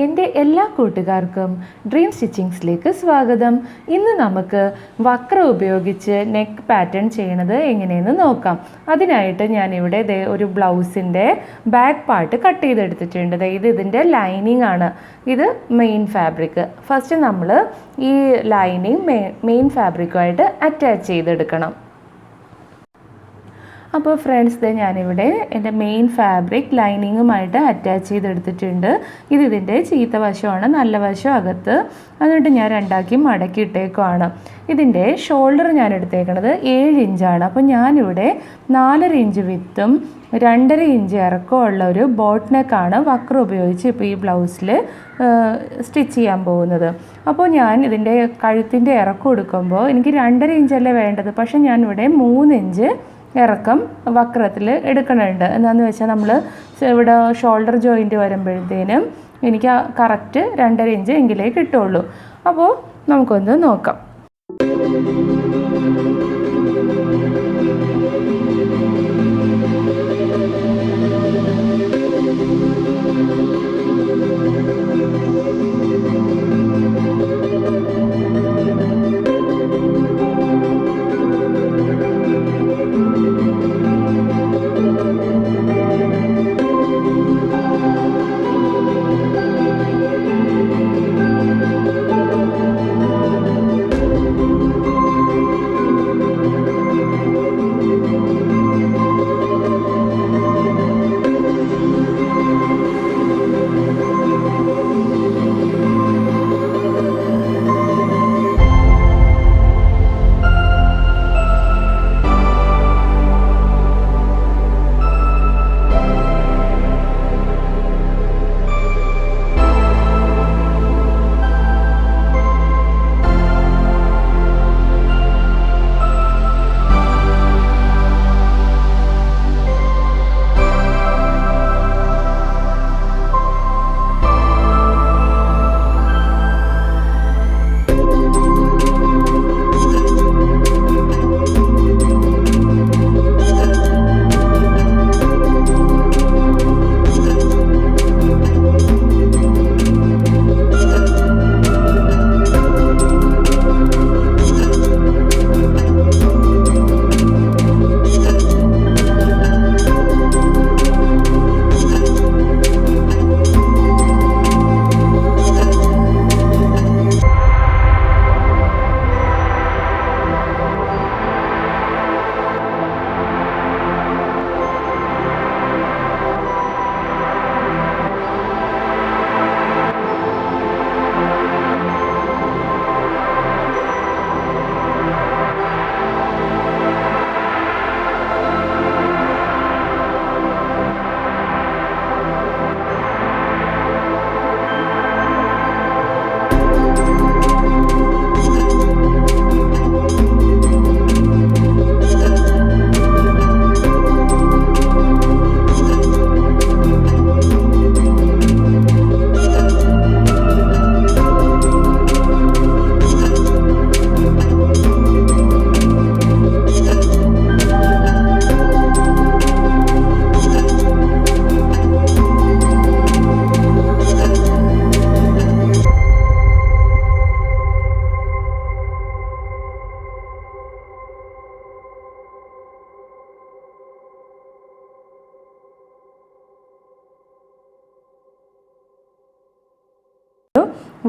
എൻ്റെ എല്ലാ കൂട്ടുകാർക്കും ഡ്രീം സ്റ്റിച്ചിങ്സിലേക്ക് സ്വാഗതം. ഇന്ന് നമുക്ക് വക്രം ഉപയോഗിച്ച് നെക്ക് പാറ്റേൺ ചെയ്യണത് എങ്ങനെയെന്ന് നോക്കാം. അതിനായിട്ട് ഞാനിവിടെ ഒരു ബ്ലൗസിൻ്റെ ബാക്ക് പാർട്ട് കട്ട് ചെയ്തെടുത്തിട്ടുണ്ട്. ഇത് ഇതിൻ്റെ ലൈനിങ് ആണ്. ഇത് മെയിൻ ഫാബ്രിക്. ഫസ്റ്റ് നമ്മൾ ഈ ലൈനിങ് മെയിൻ ഫാബ്രിക്കുമായിട്ട് അറ്റാച്ച് ചെയ്തെടുക്കണം. അപ്പോൾ ഫ്രണ്ട്സ്, ഞാനിവിടെ എൻ്റെ മെയിൻ ഫാബ്രിക് ലൈനിങ്ങുമായിട്ട് അറ്റാച്ച് ചെയ്തെടുത്തിട്ടുണ്ട്. ഇതിൻ്റെ ചീത്ത വശമാണ്, നല്ല വശം അകത്ത്. എന്നിട്ട് ഞാൻ രണ്ടാക്കി മടക്കി ഇട്ടേക്കുവാണ്. ഇതിൻ്റെ ഷോൾഡർ ഞാൻ എടുത്തേക്കണത് 7 ഇഞ്ചാണ്. അപ്പോൾ ഞാനിവിടെ 4.5 ഇഞ്ച് വിത്തും 2.5 ഇഞ്ച് ഇറക്കമുള്ള ഒരു ബോട്ട് നെക്കാണ് വക്രം ഉപയോഗിച്ച് ഇപ്പോൾ ഈ ബ്ലൗസിൽ സ്റ്റിച്ച് ചെയ്യാൻ പോകുന്നത്. അപ്പോൾ ഞാൻ ഇതിൻ്റെ കഴുത്തിൻ്റെ ഇറക്കം എടുക്കുമ്പോൾ എനിക്ക് 2.5 ഇഞ്ചല്ലേ വേണ്ടത്. പക്ഷേ ഞാനിവിടെ 3 ഇഞ്ച് ഇറക്കം വക്രത്തിൽ എടുക്കണുണ്ട്. എന്താണെന്ന് വെച്ചാൽ നമ്മൾ ഇവിടെ ഷോൾഡർ ജോയിൻറ്റ് വരുമ്പോഴത്തേനും എനിക്ക് കറക്റ്റ് 2.5 ഇഞ്ച് എങ്കിലേ കിട്ടുള്ളൂ. അപ്പോൾ നമുക്കൊന്ന് നോക്കാം.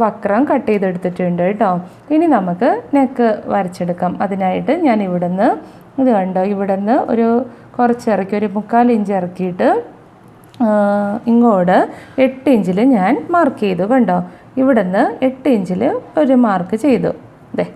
വക്രം കട്ട് ചെയ്തെടുത്തിട്ടുണ്ട് കേട്ടോ. ഇനി നമുക്ക് നെക്ക് വരച്ചെടുക്കാം. അതിനായിട്ട് ഞാൻ ഇവിടുന്ന് ഇത് കണ്ടോ, ഇവിടുന്ന് ഒരു കുറച്ചിറക്കി ഒരു 3/4 ഇഞ്ച് ഇറക്കിയിട്ട് ഇങ്ങോട്ട് 8 ഇഞ്ചിൽ ഞാൻ മാർക്ക് ചെയ്തു. കണ്ടോ, ഇവിടുന്ന് 8 ഇഞ്ചിൽ ഒരു മാർക്ക് ചെയ്തു. ദേ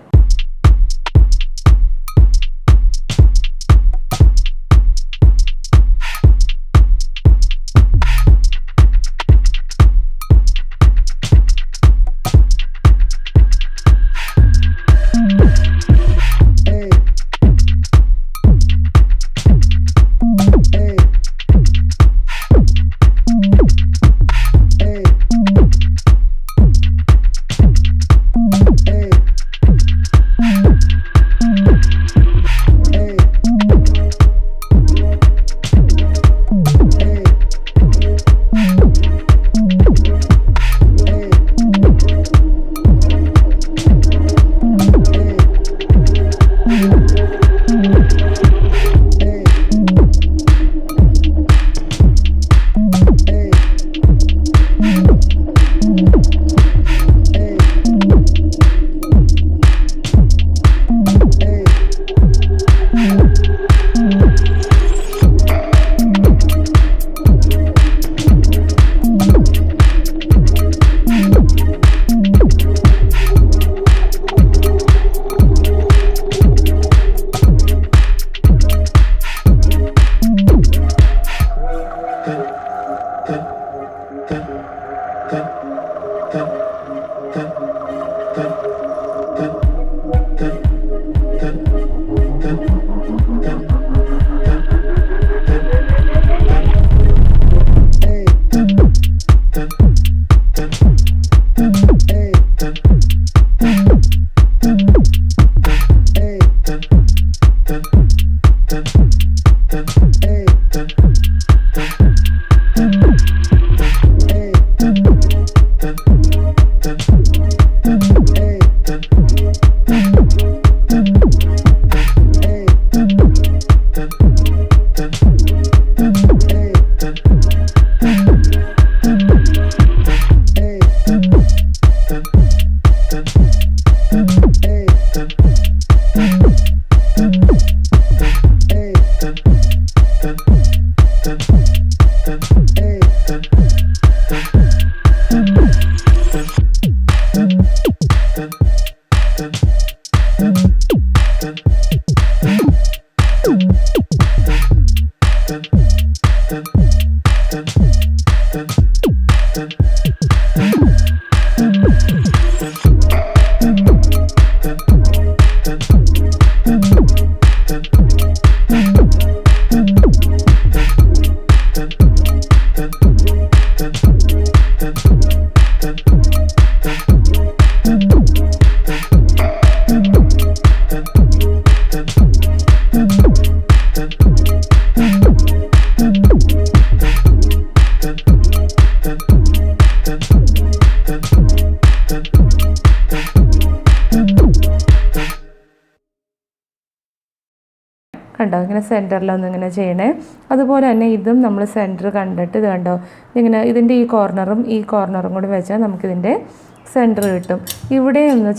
കണ്ടോ ഇങ്ങനെ സെൻറ്ററിലൊന്നും ഇങ്ങനെ ചെയ്യണേ. അതുപോലെ തന്നെ ഇതും നമ്മൾ സെൻറ്റർ കണ്ടിട്ട് ഇത് കണ്ടോ ഇങ്ങനെ ഇതിൻ്റെ ഈ കോർണറും കൂടി വെച്ചാൽ നമുക്കിതിൻ്റെ സെൻറ്റർ കിട്ടും. ഇവിടെ ഒന്ന്